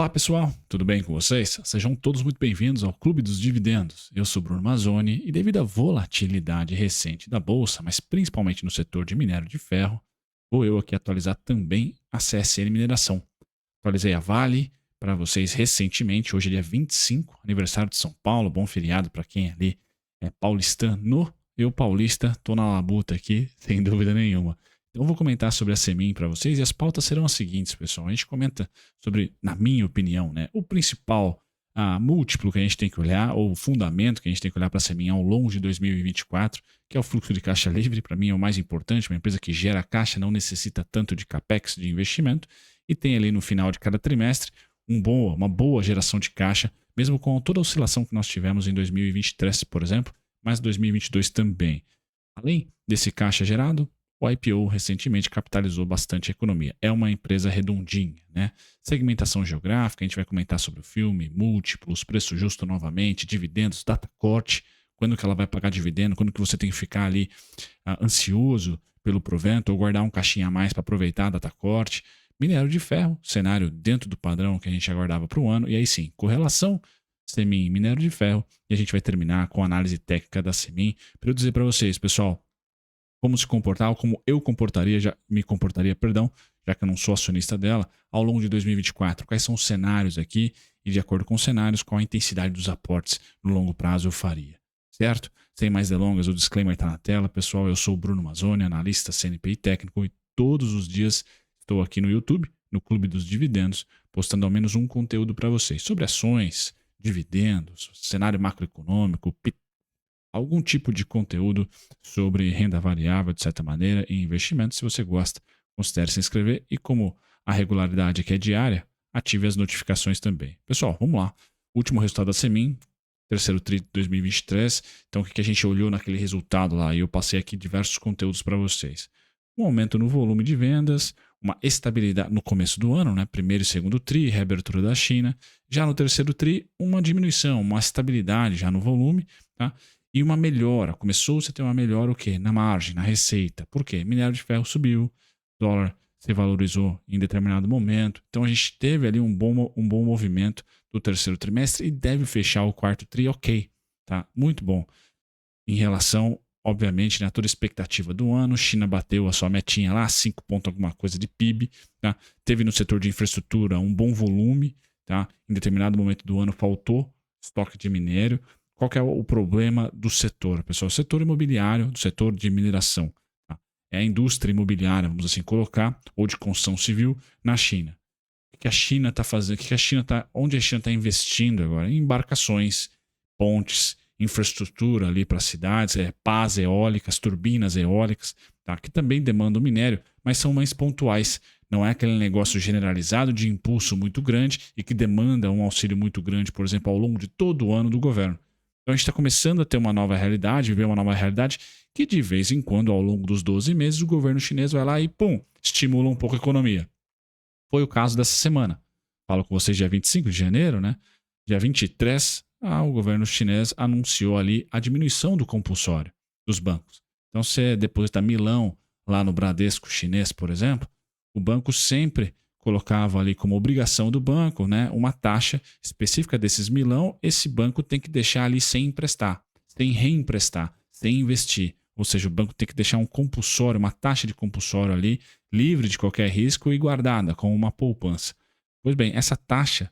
Olá pessoal, tudo bem com vocês? Sejam todos muito bem-vindos ao Clube dos Dividendos. Eu sou Bruno Mazzoni e devido à volatilidade recente da bolsa, mas principalmente no setor de minério de ferro, vou eu aqui atualizar também a CSN Mineração. Atualizei a Vale para vocês recentemente, hoje é dia 25, aniversário de São Paulo, bom feriado para quem ali é paulistano. Eu paulista, estou na labuta aqui, sem dúvida nenhuma. Então eu vou comentar sobre a Semin para vocês e as pautas serão as seguintes, pessoal. A gente comenta sobre, na minha opinião, né, o principal múltiplo que a gente tem que olhar, ou o fundamento que a gente tem que olhar para a Semin ao longo de 2024, que é o fluxo de caixa livre. Para mim é o mais importante, uma empresa que gera caixa, não necessita tanto de capex, de investimento, e tem ali no final de cada trimestre uma boa geração de caixa, mesmo com toda a oscilação que nós tivemos em 2023, por exemplo, mas 2022 também. Além desse caixa gerado, o IPO recentemente capitalizou bastante a economia. É uma empresa redondinha, né? Segmentação geográfica, a gente vai comentar sobre o filme, múltiplos, preço justo novamente, dividendos, data corte, quando que ela vai pagar dividendo, quando que você tem que ficar ali ansioso pelo provento ou guardar um caixinha a mais para aproveitar a data corte. Minério de ferro, cenário dentro do padrão que a gente aguardava para o ano, e aí sim, correlação Semin minério de ferro, e a gente vai terminar com a análise técnica da Semin, para eu dizer para vocês, pessoal, como se comportar, ou como eu me comportaria, perdão, já que eu não sou acionista dela, ao longo de 2024. Quais são os cenários aqui e, de acordo com os cenários, qual a intensidade dos aportes no longo prazo eu faria, certo? Sem mais delongas, o disclaimer está na tela. Pessoal, eu sou o Bruno Mazzoni, analista CNPI técnico, e todos os dias estou aqui no YouTube, no Clube dos Dividendos, postando ao menos um conteúdo para vocês sobre ações, dividendos, cenário macroeconômico, algum tipo de conteúdo sobre renda variável, de certa maneira, e investimento. Se você gosta, considere se inscrever e, como a regularidade aqui é diária, ative as notificações também. Pessoal, vamos lá. Último resultado da Semin, terceiro TRI de 2023. Então, o que a gente olhou naquele resultado lá? E eu passei aqui diversos conteúdos para vocês. Um aumento no volume de vendas, uma estabilidade no começo do ano, né? Primeiro e segundo TRI, reabertura da China. Já no terceiro TRI, uma diminuição, uma estabilidade já no volume, tá? E uma melhora, começou-se a ter uma melhora o quê? Na margem, na receita. Por quê? Minério de ferro subiu, dólar se valorizou em determinado momento. Então a gente teve ali um bom movimento do terceiro trimestre e deve fechar o quarto TRI ok. Tá? Muito bom. Em relação, obviamente, né, a toda a expectativa do ano, China bateu a sua metinha lá, 5 pontos alguma coisa de PIB. Tá? Teve no setor de infraestrutura um bom volume. Tá? Em determinado momento do ano faltou estoque de minério. Qual que é o problema do setor, pessoal? O setor imobiliário, do setor de mineração. Tá? É a indústria imobiliária, vamos assim colocar, ou de construção civil na China. O que a China está fazendo? Onde a China está investindo agora? Em embarcações, pontes, infraestrutura ali para cidades, pás eólicas, turbinas eólicas, tá? Que também demandam minério, mas são mais pontuais. Não é aquele negócio generalizado de impulso muito grande e que demanda um auxílio muito grande, por exemplo, ao longo de todo o ano do governo. Então a gente está começando a ter uma nova realidade, viver uma nova realidade que de vez em quando, ao longo dos 12 meses, o governo chinês vai lá e, estimula um pouco a economia. Foi o caso dessa semana. Falo com vocês dia 25 de janeiro, né? Dia 23, o governo chinês anunciou ali a diminuição do compulsório dos bancos. Então, você deposita milão lá no Bradesco chinês, por exemplo, o banco sempre colocava ali como obrigação do banco, né, uma taxa específica desses milão. Esse banco tem que deixar ali sem emprestar, sem reemprestar, sem investir. Ou seja, o banco tem que deixar um compulsório, uma taxa de compulsório ali, livre de qualquer risco e guardada como uma poupança. Pois bem, essa taxa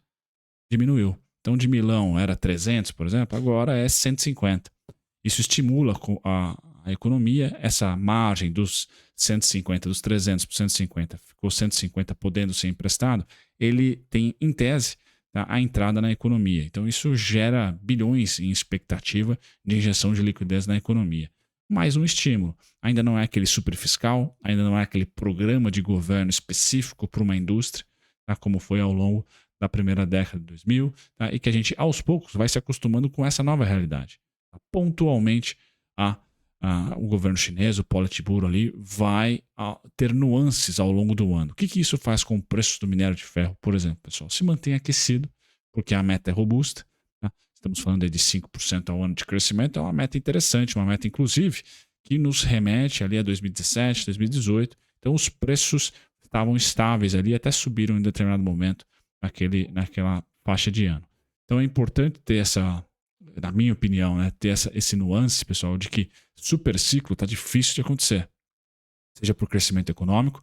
diminuiu. Então, de milão era 300, por exemplo, agora é 150. Isso estimula a economia, essa margem dos 150, dos 300 para 150, ficou 150 podendo ser emprestado, ele tem, em tese, tá, a entrada na economia. Então, isso gera bilhões em expectativa de injeção de liquidez na economia. Mais um estímulo. Ainda não é aquele super fiscal, ainda não é aquele programa de governo específico para uma indústria, tá, como foi ao longo da primeira década de 2000, tá, e que a gente, aos poucos, vai se acostumando com essa nova realidade. Pontualmente, o governo chinês, o Politburo ali, vai ter nuances ao longo do ano. O que isso faz com o preço do minério de ferro, por exemplo, pessoal? Se mantém aquecido, porque a meta é robusta. Tá? Estamos falando aí de 5% ao ano de crescimento, é uma meta interessante, uma meta, inclusive, que nos remete ali a 2017, 2018. Então, os preços estavam estáveis ali, até subiram em determinado momento naquela faixa de ano. Então é importante ter na minha opinião, né, ter esse nuance, pessoal, de que super ciclo está difícil de acontecer. Seja por crescimento econômico,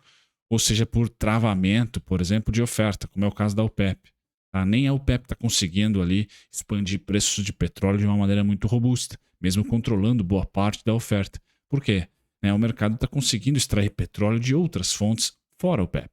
ou seja por travamento, por exemplo, de oferta, como é o caso da OPEP. Tá? Nem a OPEP está conseguindo ali expandir preços de petróleo de uma maneira muito robusta, mesmo controlando boa parte da oferta. Por quê? Né, o mercado está conseguindo extrair petróleo de outras fontes fora a OPEP.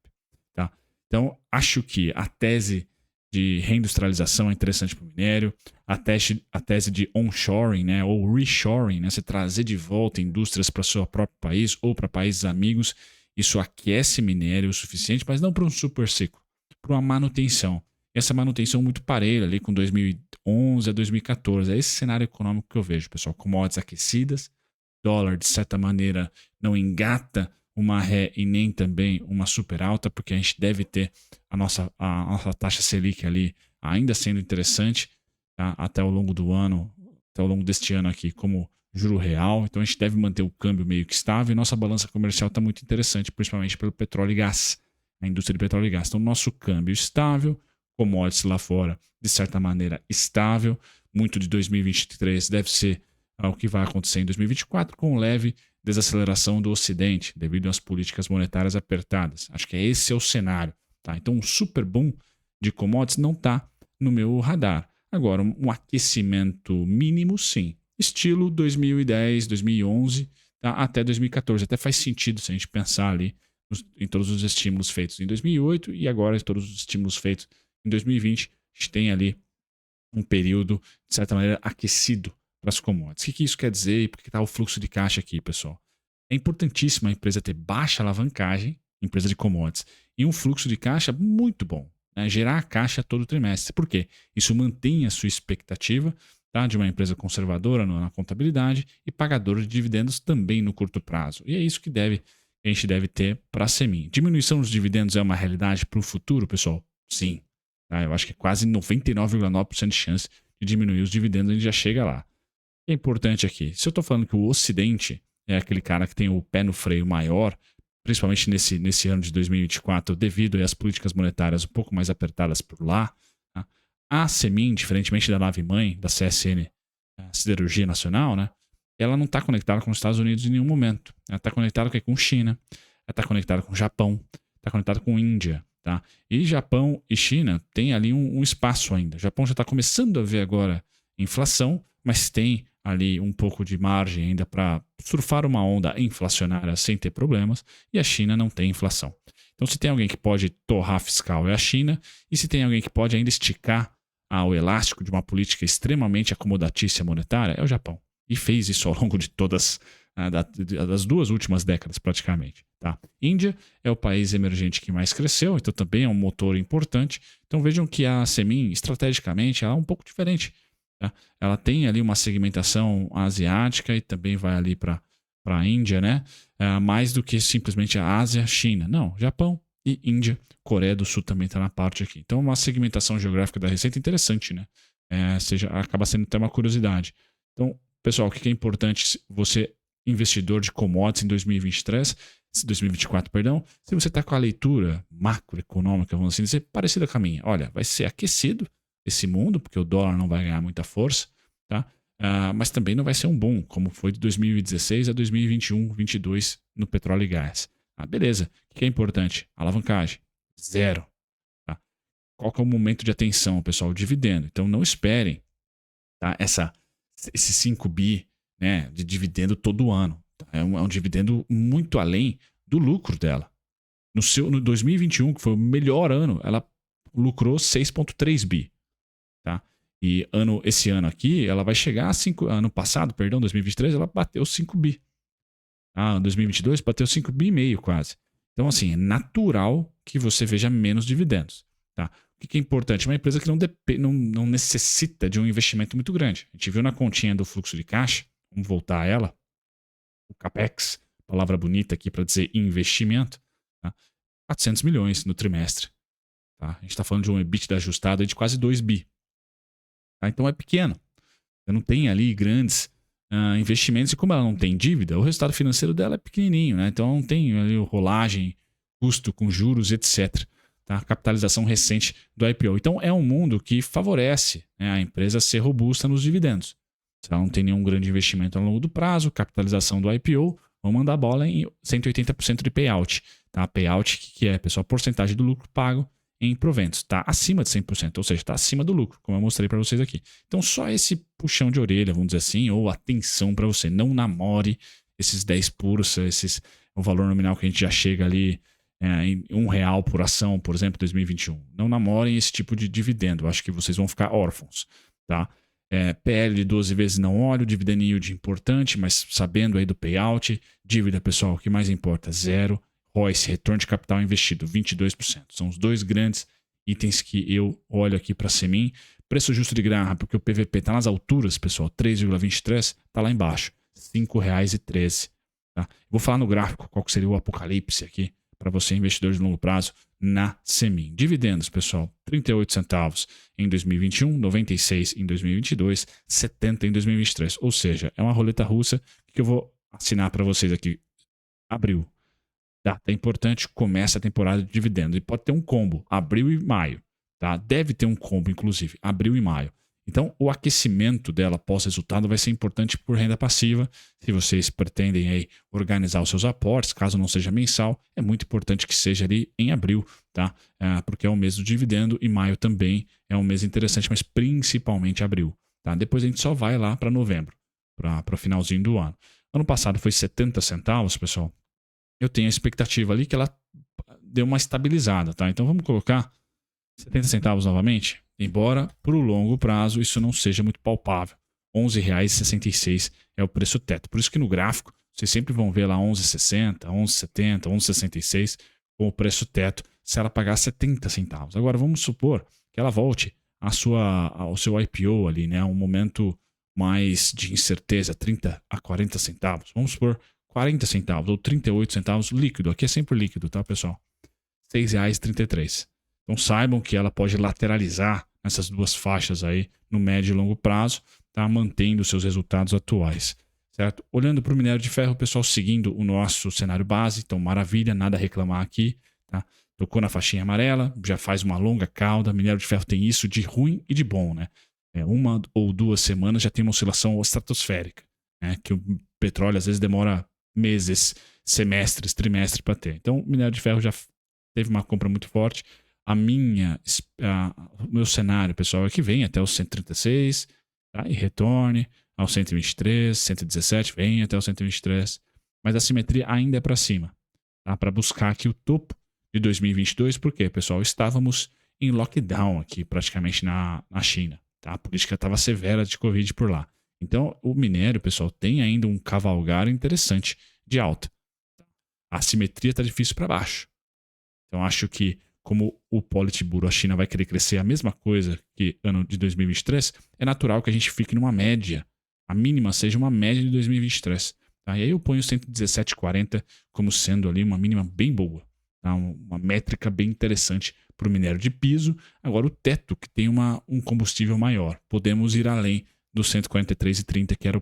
Tá? Então, acho que a tese de reindustrialização é interessante para o minério, a tese de onshoring, né, ou reshoring, né, você trazer de volta indústrias para o seu próprio país ou para países amigos, isso aquece minério o suficiente, mas não para um super ciclo, para uma manutenção. Essa manutenção muito parelha ali com 2011 a 2014. É esse cenário econômico que eu vejo, pessoal. Commodities aquecidas, dólar, de certa maneira, não engata uma ré e nem também uma super alta, porque a gente deve ter a nossa taxa Selic ali ainda sendo interessante, tá? Até ao longo do ano, até ao longo deste ano aqui, como juro real. Então a gente deve manter o câmbio meio que estável e nossa balança comercial está muito interessante, principalmente pelo petróleo e gás, a indústria de petróleo e gás. Então nosso câmbio estável, commodities lá fora, de certa maneira estável. Muito de 2023 deve ser o que vai acontecer em 2024, com leve desaceleração do Ocidente, devido às políticas monetárias apertadas. Acho que esse é o cenário. Tá? Então, um super boom de commodities não está no meu radar. Agora, um aquecimento mínimo, sim. Estilo 2010, 2011, tá? Até 2014. Até faz sentido se a gente pensar ali em todos os estímulos feitos em 2008 e agora em todos os estímulos feitos em 2020. A gente tem ali um período, de certa maneira, aquecido para as commodities. O que isso quer dizer e por que está o fluxo de caixa aqui, pessoal? É importantíssimo a empresa ter baixa alavancagem, empresa de commodities, e um fluxo de caixa muito bom. Né? Gerar caixa todo trimestre. Por quê? Isso mantém a sua expectativa, tá? De uma empresa conservadora na contabilidade e pagadora de dividendos também no curto prazo. E é isso que a gente deve ter para a Semin. Diminuição dos dividendos é uma realidade para o futuro, pessoal? Sim. Tá? Eu acho que é quase 99,9% de chance de diminuir os dividendos, a gente já chega lá. O que é importante aqui? Se eu estou falando que o Ocidente é aquele cara que tem o pé no freio maior, principalmente nesse ano de 2024, devido às políticas monetárias um pouco mais apertadas por lá, tá? A Semin, diferentemente da nave-mãe, da CSN, a Siderurgia Nacional, né? Ela não está conectada com os Estados Unidos em nenhum momento. Ela está conectada com China, ela está conectada com o Japão, está conectada com a Índia. Tá? E Japão e China têm ali um espaço ainda. O Japão já está começando a ver agora inflação, mas tem ali um pouco de margem ainda para surfar uma onda inflacionária sem ter problemas, e a China não tem inflação. Então, se tem alguém que pode torrar fiscal é a China, e se tem alguém que pode ainda esticar o elástico de uma política extremamente acomodatícia monetária, é o Japão. E fez isso ao longo de todas das 2 últimas décadas, praticamente. Tá? Índia é o país emergente que mais cresceu, então também é um motor importante. Então vejam que a Semin, estrategicamente, ela é um pouco diferente. Tá? Ela tem ali uma segmentação asiática e também vai ali para a Índia, né? Mais do que simplesmente a Ásia, China. Não, Japão e Índia. Coreia do Sul também está na parte aqui. Então, uma segmentação geográfica da receita interessante, né? Acaba sendo até uma curiosidade. Então, pessoal, o que é importante você, investidor de commodities em 2024, perdão, se você está com a leitura macroeconômica, vamos assim dizer, parecida com a minha. Olha, vai ser aquecido esse mundo, porque o dólar não vai ganhar muita força, tá? Mas também não vai ser um boom, como foi de 2016 a 2021, 2022 no petróleo e gás. Beleza. O que é importante? Alavancagem. Zero. Tá? Qual que é o momento de atenção, pessoal? O dividendo. Então não esperem, tá? Esse 5 bi, né, de dividendo todo ano. Tá? É um dividendo muito além do lucro dela. No 2021, que foi o melhor ano, ela lucrou 6,3 bi. Tá? E esse ano aqui, ela vai chegar a 5... Ano passado, perdão, 2023, ela bateu 5 bi. Em 2022, bateu 5 bi e meio quase. Então, assim, é natural que você veja menos dividendos. Tá? O que é importante? Uma empresa que não necessita de um investimento muito grande. A gente viu na continha do fluxo de caixa, vamos voltar a ela, o CAPEX, palavra bonita aqui para dizer investimento, tá? 400 milhões no trimestre. Tá? A gente está falando de um EBITDA ajustado de quase 2 bi. Tá? Então é pequeno. Você não tem ali grandes investimentos, e como ela não tem dívida, o resultado financeiro dela é pequenininho. Né? Então não tem ali rolagem, custo com juros, etc. tá? A capitalização recente do IPO. Então, é um mundo que favorece, né, a empresa ser robusta nos dividendos. Se ela não tem nenhum grande investimento ao longo do prazo, capitalização do IPO, vão mandar bola em 180% de payout. Tá? Payout, que é, pessoal, porcentagem do lucro pago em proventos. Está acima de 100%, ou seja, está acima do lucro, como eu mostrei para vocês aqui. Então, só esse puxão de orelha, vamos dizer assim, ou atenção para você. Não namore esses 10 puros, o valor nominal que a gente já chega ali em R$1 por ação, por exemplo, 2021. Não namorem esse tipo de dividendo. Eu acho que vocês vão ficar órfãos. Tá? PL de 12 vezes não olho, dividend yield importante, mas sabendo aí do payout, dívida, pessoal, o que mais importa, zero. ROIC, retorno de capital investido, 22%. São os dois grandes itens que eu olho aqui para a Semin. Preço justo de grama, porque o PVP está nas alturas, pessoal, 3,23, está lá embaixo, R$ 5,13. Tá? Vou falar no gráfico qual seria o apocalipse aqui para você, investidor de longo prazo, na Semin. Dividendos, pessoal, 38 centavos em 2021, 96 em 2022, 70 em 2023. Ou seja, é uma roleta russa que eu vou assinar para vocês aqui. Abril. Data importante, começa a temporada de dividendos. E pode ter um combo, abril e maio. Tá? Deve ter um combo, inclusive, abril e maio. Então, o aquecimento dela pós-resultado vai ser importante por renda passiva. Se vocês pretendem aí organizar os seus aportes, caso não seja mensal, é muito importante que seja ali em abril, tá? Porque é o mês do dividendo e maio também é um mês interessante, mas principalmente abril. Tá? Depois a gente só vai lá para novembro, para o finalzinho do ano. Ano passado foi 70 centavos, pessoal. Eu tenho a expectativa ali que ela deu uma estabilizada, tá? Então vamos colocar 70 centavos novamente, embora por longo prazo isso não seja muito palpável. R$ 11,66 é o preço teto. Por isso que no gráfico vocês sempre vão ver lá 11,60, 11,70, 11,66 com o preço teto se ela pagar 70 centavos. Agora vamos supor que ela volte ao seu IPO ali, né? Um momento mais de incerteza, 30 a 40 centavos. Vamos supor 40 centavos ou 38 centavos líquido. Aqui é sempre líquido, tá, pessoal? R$ 6,33. Então saibam que ela pode lateralizar nessas duas faixas aí no médio e longo prazo, tá? Mantendo seus resultados atuais, certo? Olhando para o minério de ferro, pessoal, seguindo o nosso cenário base, então maravilha, nada a reclamar aqui, tá? Tocou na faixinha amarela, já faz uma longa cauda. Minério de ferro tem isso de ruim e de bom, né? Uma ou duas semanas já tem uma oscilação estratosférica, né? Que o petróleo às vezes demora meses, semestres, trimestres para ter. Então, o minério de ferro já teve uma compra muito forte. O meu cenário, pessoal, é que vem até os 136, tá? E retorne aos 123, 117, vem até os 123. Mas a simetria ainda é para cima, tá? Para buscar aqui o topo de 2022, porque, pessoal, estávamos em lockdown aqui praticamente na China, tá? A política estava severa de Covid por lá. Então, o minério, pessoal, tem ainda um cavalgar interessante de alta. A simetria está difícil para baixo. Então, acho que, como o Politburo, a China vai querer crescer a mesma coisa que ano de 2023, é natural que a gente fique numa média. A mínima seja uma média de 2023. Tá? E aí eu ponho 117,40 como sendo ali uma mínima bem boa. Tá? Uma métrica bem interessante para o minério de piso. Agora, o teto, que tem um combustível maior. Podemos ir além do 143,30, que era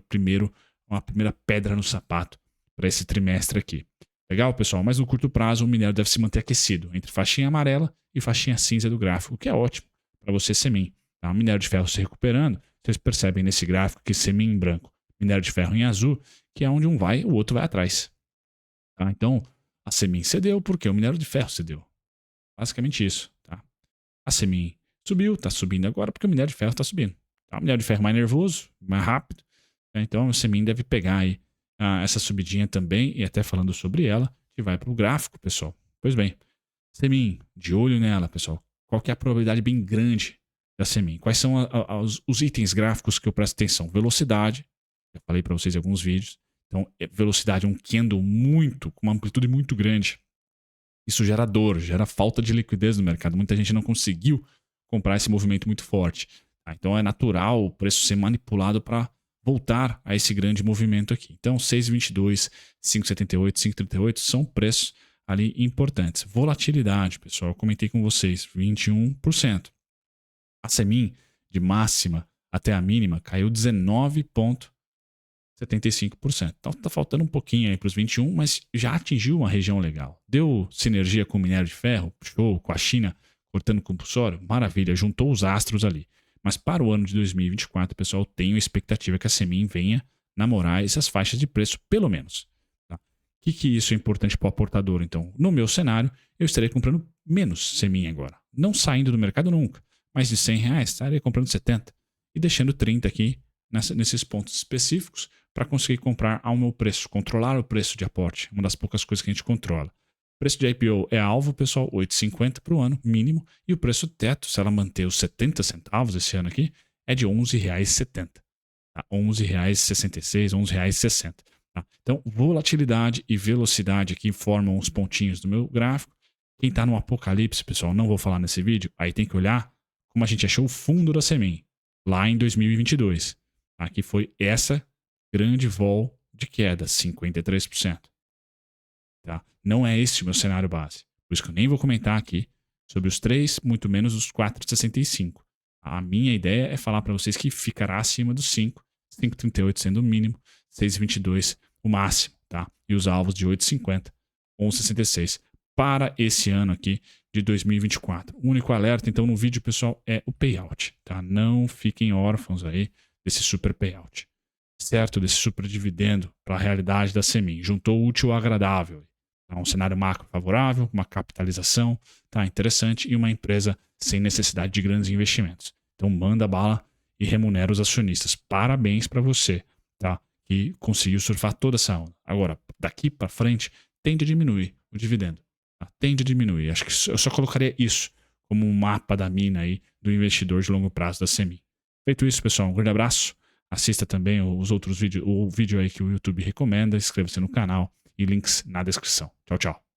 uma primeira pedra no sapato para esse trimestre aqui. Legal, pessoal? Mas no curto prazo o minério deve se manter aquecido entre faixinha amarela e faixinha cinza do gráfico, o que é ótimo para você Semin. Tá? O minério de ferro se recuperando, vocês percebem nesse gráfico que Semin em branco, minério de ferro em azul, que é onde um vai, o outro vai atrás. Tá? Então, a Semin cedeu porque o minério de ferro cedeu. Basicamente isso. Tá? A Semin subiu, está subindo agora porque o minério de ferro está subindo. Tá? O minério de ferro mais nervoso, mais rápido. Tá? Então, o Semin deve pegar aí essa subidinha também, e até falando sobre ela, que vai para o gráfico, pessoal. Pois bem, Semin, de olho nela, pessoal. Qual que é a probabilidade bem grande da Semin? Quais são os itens gráficos que eu presto atenção? Velocidade, já falei para vocês em alguns vídeos. Então, velocidade é um candle com uma amplitude muito grande. Isso gera dor, gera falta de liquidez no mercado. Muita gente não conseguiu comprar esse movimento muito forte. Tá? Então, é natural o preço ser manipulado para voltar a esse grande movimento aqui. Então, 6,22, 5,78, 5,38 são preços ali importantes. Volatilidade, pessoal, eu comentei com vocês, 21%. A Semin, de máxima até a mínima, caiu 19,69%. 75%. Então tá faltando um pouquinho aí para os 21%, mas já atingiu uma região legal. Deu sinergia com o minério de ferro, show, com a China cortando compulsório, maravilha, juntou os astros ali. Mas para o ano de 2024, pessoal, tenho expectativa que a Semin venha namorar essas faixas de preço, pelo menos. Tá? O que isso é importante para o aportador, então? No meu cenário, eu estarei comprando menos Semin agora. Não saindo do mercado nunca, mas de R$100 estarei comprando 70 e deixando 30 aqui nesses pontos específicos para conseguir comprar ao meu preço, controlar o preço de aporte, uma das poucas coisas que a gente controla. O preço de IPO é alvo, pessoal, R$ 8,50 para o ano, mínimo, e o preço teto, se ela manter os 70 centavos esse ano aqui, é de R$ 11,70. Tá? R$ 11,66, R$ 11,60. Tá? Então, volatilidade e velocidade aqui formam os pontinhos do meu gráfico. Quem está no apocalipse, pessoal, não vou falar nesse vídeo, aí tem que olhar como a gente achou o fundo da Semin lá em 2022. Aqui foi essa grande vol de queda, 53%. Tá? Não é esse o meu cenário base. Por isso que eu nem vou comentar aqui sobre os 3, muito menos os 4,65. A minha ideia é falar para vocês que ficará acima dos 5, 5,38 sendo o mínimo, 6,22 o máximo, tá? E os alvos de 8,50, 11,66 para esse ano aqui de 2024. O único alerta, então, no vídeo, pessoal, é o payout, tá? Não fiquem órfãos aí desse super payout, certo? Desse super dividendo para a realidade da Semin. Juntou o útil ao agradável. Tá? Um cenário macro favorável, uma capitalização, tá? Interessante, e uma empresa sem necessidade de grandes investimentos. Então, manda bala e remunera os acionistas. Parabéns para você, tá? Que conseguiu surfar toda essa onda. Agora, daqui para frente, tende a diminuir o dividendo. Tá? Tende a diminuir. Acho que eu só colocaria isso como um mapa da mina aí do investidor de longo prazo da Semin. Feito isso, pessoal, um grande abraço. Assista também os outros vídeos, o vídeo aí que o YouTube recomenda. Inscreva-se no canal e links na descrição. Tchau, tchau.